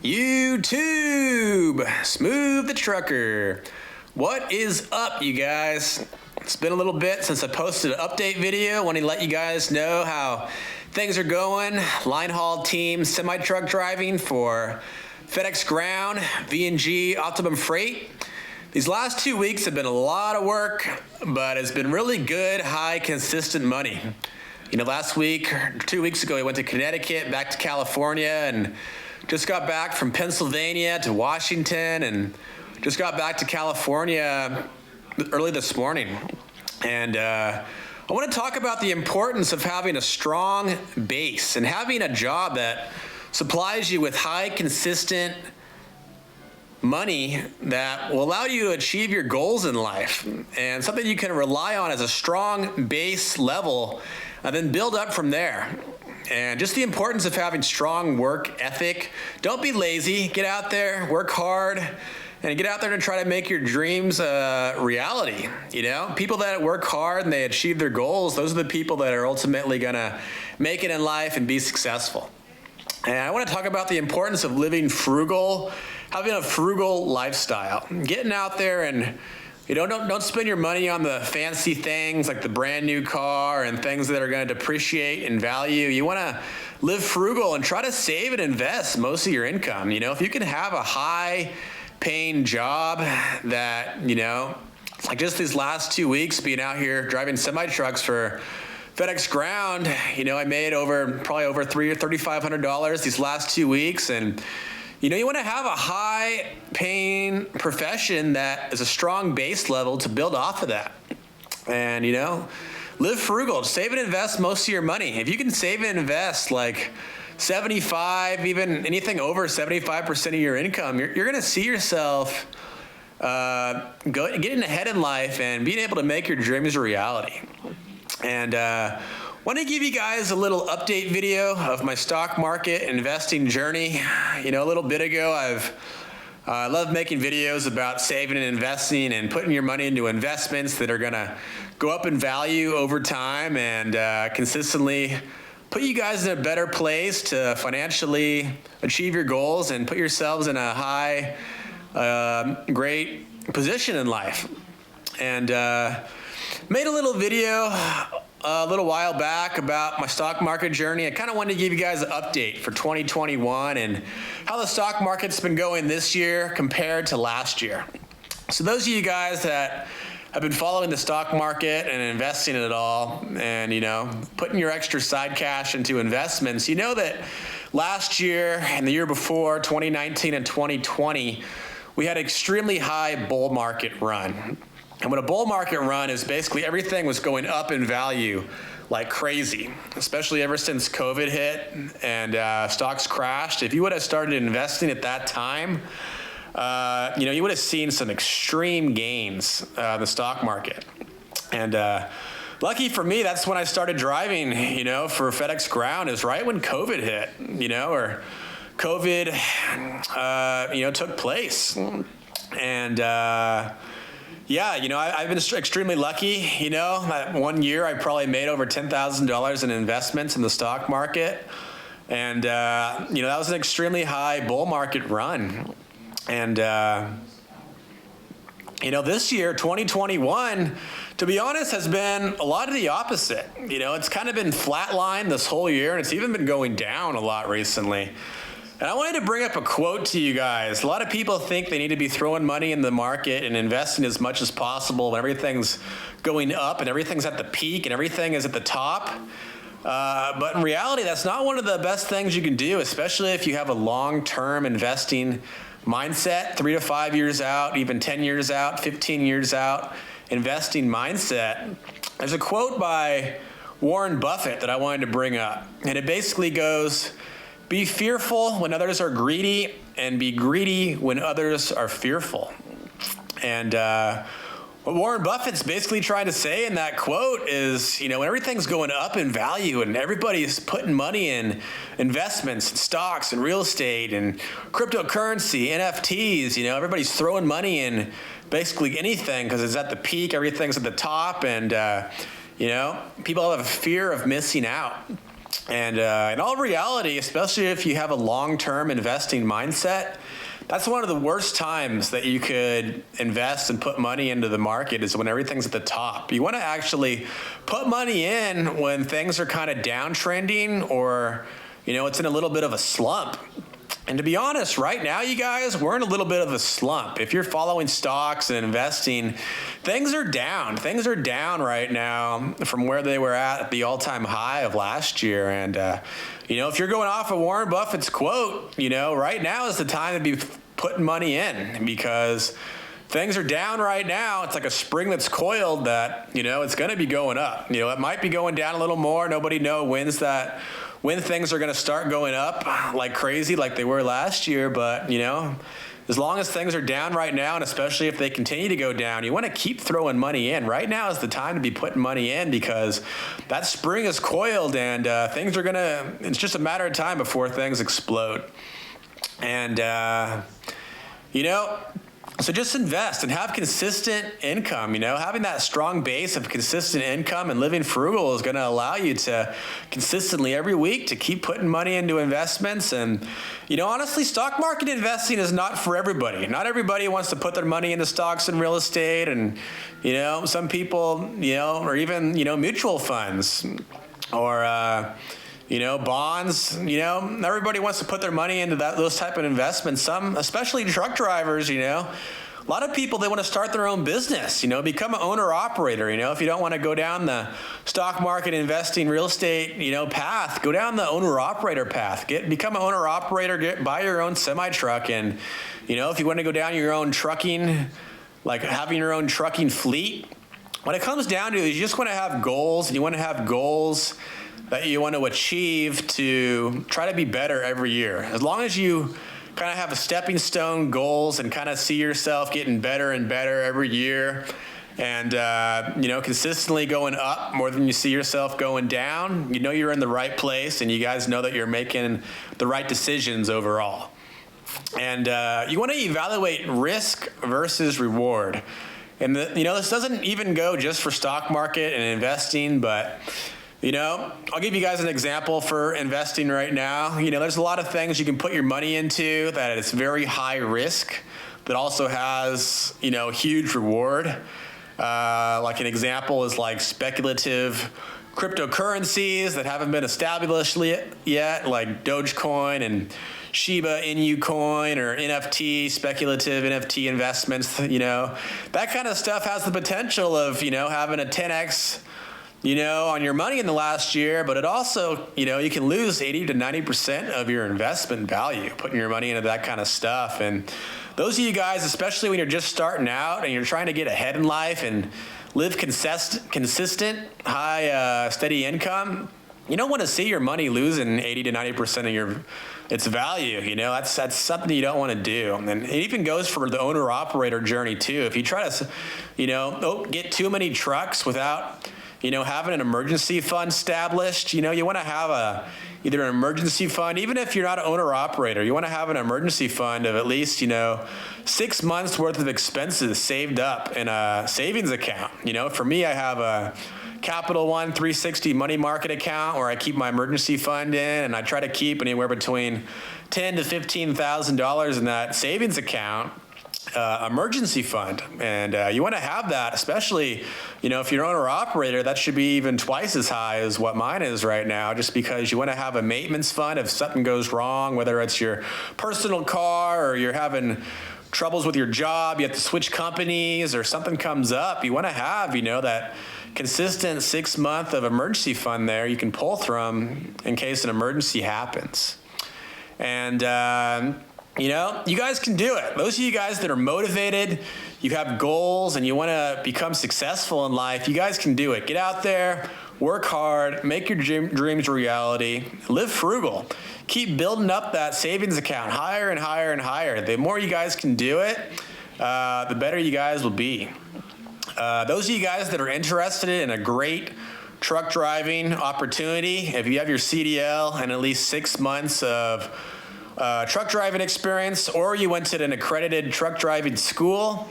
YouTube, Smooth the Trucker. What is up, you guys? It's been a little bit since I posted an update video. I want to let you guys know how things are going. Line haul team, semi-truck driving for FedEx Ground, V&G, Optimum Freight. These last 2 weeks have been a lot of work, but it's been really good, high, consistent money. You know, last week, 2 weeks ago, we went to Connecticut, back to California, and just got back from Pennsylvania to Washington, and just got back to California early this morning. And I want to talk about the importance of having a strong base and having a job that supplies you with high, consistent money that will allow you to achieve your goals in life, and something you can rely on as a strong base level and then build up from there. And just the importance of having strong work ethic. Don't be lazy. Get out there, work hard, and get out there to try to make your dreams a reality. You know, people that work hard and they achieve their goals, those are the people that are ultimately gonna make it in life and be successful. And I want to talk about the importance of living frugal, having a frugal lifestyle, getting out there and don't spend your money on the fancy things like the brand new car and things that are going to depreciate in value. You want to live frugal and try to save and invest most of your income. You know, if you can have a high paying job that, you know, like just these last 2 weeks being out here driving semi trucks for FedEx Ground, you know, I made probably over $300 or $3,500 these last 2 weeks. And you know, you want to have a high-paying profession that is a strong base level to build off of that. And, you know, live frugal. Save and invest most of your money. If you can save and invest like 75, even anything over 75% of your income, you're going to see yourself getting ahead in life and being able to make your dreams a reality. And want to give you guys a little update video of my stock market investing journey. You know, a little bit ago, I love making videos about saving and investing and putting your money into investments that are going to go up in value over time and consistently put you guys in a better place to financially achieve your goals and put yourselves in a high, great position in life. And made a little video a little while back about my stock market journey. I kind of wanted to give you guys an update for 2021 and how the stock market's been going this year compared to last year. So those of you guys that have been following the stock market and investing in it all and, you know, putting your extra side cash into investments, you know that last year and the year before, 2019 and 2020, we had an extremely high bull market run. And what a bull market run is, basically everything was going up in value like crazy, especially ever since COVID hit and stocks crashed. If you would have started investing at that time, you know, you would have seen some extreme gains in the stock market. And lucky for me, that's when I started driving, you know, for FedEx Ground, is right when COVID hit, you know, or COVID, you know, took place. And yeah, you know, I've been extremely lucky. You know, 1 year I probably made over $10,000 in investments in the stock market. And, you know, that was an extremely high bull market run. And, you know, this year, 2021, to be honest, has been a lot of the opposite. You know, it's kind of been flatlined this whole year, and it's even been going down a lot recently. And I wanted to bring up a quote to you guys. A lot of people think they need to be throwing money in the market and investing as much as possible when everything's going up and everything's at the peak and everything is at the top. But in reality, that's not one of the best things you can do, especially if you have a long-term investing mindset, 3 to 5 years out, even 10 years out, 15 years out, investing mindset. There's a quote by Warren Buffett that I wanted to bring up. And it basically goes, "Be fearful when others are greedy, and be greedy when others are fearful." And what Warren Buffett's basically trying to say in that quote is, you know, when everything's going up in value and everybody's putting money in investments and stocks and real estate and cryptocurrency, NFTs, you know, everybody's throwing money in basically anything because it's at the peak, everything's at the top, and, you know, people have a fear of missing out. And in all reality, especially if you have a long-term investing mindset, that's one of the worst times that you could invest and put money into the market is when everything's at the top. You want to actually put money in when things are kind of downtrending or, it's in a little bit of a slump. And to be honest, right now, you guys, we're in a little bit of a slump. If you're following stocks and investing, things are down. Things are down right now from where they were at the all-time high of last year. And, if you're going off of Warren Buffett's quote, right now is the time to be putting money in because things are down right now. It's like a spring that's coiled that, it's going to be going up. It might be going down a little more. Nobody knows when things are going to start going up like crazy like they were last year. But, as long as things are down right now, and especially if they continue to go down, you want to keep throwing money in. Right now is the time to be putting money in because that spring is coiled and things are going to, it's just a matter of time before things explode. And, so just invest and have consistent income. Having that strong base of consistent income and living frugal is going to allow you to consistently every week to keep putting money into investments. And, honestly, stock market investing is not for everybody. Not everybody wants to put their money into stocks and real estate. And, some people, or even, mutual funds or, bonds, everybody wants to put their money into those type of investments. Some, especially truck drivers, a lot of people, they want to start their own business, become an owner operator. If you don't want to go down the stock market investing real estate, path, go down the owner operator path, become an owner operator, buy your own semi truck. And, if you want to go down your own trucking, like having your own trucking fleet, what it comes down to is you just want to have goals and you want to have goals that you want to achieve to try to be better every year. As long as you kind of have a stepping stone goals and kind of see yourself getting better and better every year and, consistently going up more than you see yourself going down, you're in the right place and you guys know that you're making the right decisions overall. And you want to evaluate risk versus reward. And, this doesn't even go just for stock market and investing, but I'll give you guys an example for investing right now. There's a lot of things you can put your money into that it's very high risk, but also has, huge reward. Like an example is like speculative cryptocurrencies that haven't been established yet, like Dogecoin and Shiba Inu coin or NFT, speculative NFT investments. That kind of stuff has the potential of, having a 10x on your money in the last year, but it also, you can lose 80 to 90% of your investment value putting your money into that kind of stuff. And those of you guys, especially when you're just starting out and you're trying to get ahead in life and live consistent, high, steady income, you don't want to see your money losing 80 to 90% of its value. That's something you don't want to do. And it even goes for the owner operator journey too. If you try to, get too many trucks without having an emergency fund established, you want to have either an emergency fund, even if you're not an owner operator, you want to have an emergency fund of at least, 6 months worth of expenses saved up in a savings account. For me, I have a Capital One 360 money market account where I keep my emergency fund in, and I try to keep anywhere between $10,000 to $15,000 in that savings account. Emergency fund, and you want to have that, especially if you're an owner operator. That should be even twice as high as what mine is right now, just because you want to have a maintenance fund if something goes wrong, whether it's your personal car or you're having troubles with your job, you have to switch companies or something comes up. You want to have that consistent 6 month of emergency fund there you can pull from in case an emergency happens. And you guys can do it. Those of you guys that are motivated, you have goals, and you want to become successful in life, you guys can do it. Get out there, work hard, make your dreams a reality, live frugal. Keep building up that savings account higher and higher and higher. The more you guys can do it, the better you guys will be. Those of you guys that are interested in a great truck driving opportunity, if you have your CDL and at least 6 months of truck driving experience, or you went to an accredited truck driving school,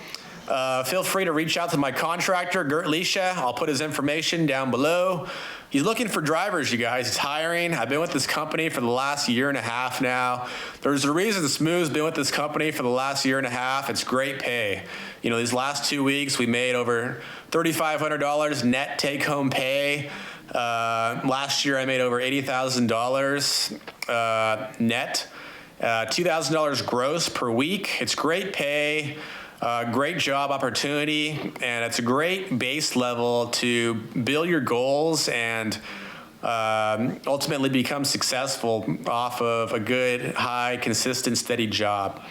feel free to reach out to my contractor, Gert Lisha. I'll put his information down below. He's looking for drivers, you guys. He's hiring. I've been with this company for the last 1.5 years now. There's a reason Smooth's been with this company for the last 1.5 years. It's great pay. You know, these last 2 weeks, we made over $3,500 net take-home pay. Last year, I made over $80,000 net, $2,000 gross per week. It's great pay. Great job opportunity, and it's a great base level to build your goals and ultimately become successful off of a good, high, consistent, steady job.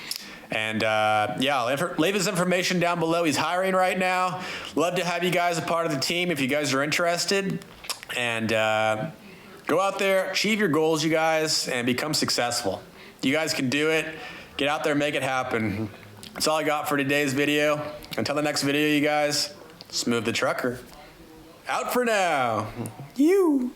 And yeah, I'll leave his information down below. He's hiring right now. Love to have you guys a part of the team if you guys are interested. And go out there, achieve your goals, you guys, and become successful. You guys can do it. Get out there, make it happen. That's all I got for today's video. Until the next video, you guys, Smooth the Trucker. Out for now. You.